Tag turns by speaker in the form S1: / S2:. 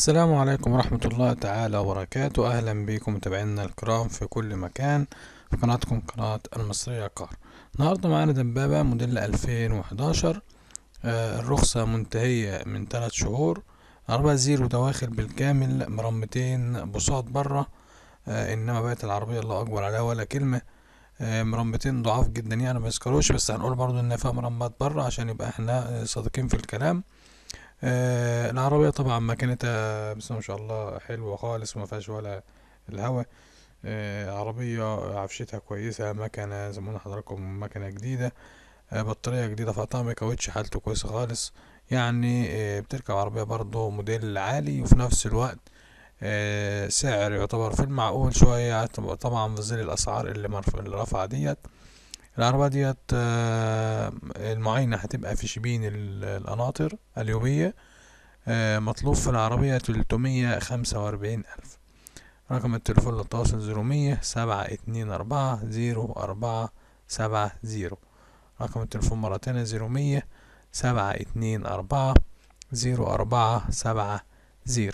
S1: السلام عليكم ورحمة الله تعالى وبركاته. أهلا بكم متابعينا الكرام في كل مكان في قناتكم قناة المصرية كار. النهاردة معانا دبابة موديل 2011. الرخصة منتهية من 3 شهور. عربية زيرو دواخل بالكامل، مرمتين بساط برا. إنما بقت العربية الله أكبر عليها ولا كلمة. مرمتين ضعاف جدا يعني ما يذكروش، بس هنقول برضو إن فيها مرمات برا عشان يبقى احنا صادقين في الكلام. العربية طبعا مكانتها بسم الله ما شاء الله حلوة خالص، وما فيهاش ولا الهوا. عربية عفشتها كويسة، مكنة زي ما قلنا حضراتكم مكنة جديدة. بطارية جديدة في طقم كاوتش، حالته كويسة خالص. يعني بتركب عربية برضه موديل عالي، وفي نفس الوقت سعر يعتبر في المعقول شوية، طبعا في ظل الأسعار اللي رفع ديت. العربية ديت المعاينة هتبقى في شبين القناطر اليومية. مطلوب في العربية 345,000. رقم التليفون للتواصل 0100 724 0470. رقم التليفون مرة تانية 0100 724 0470.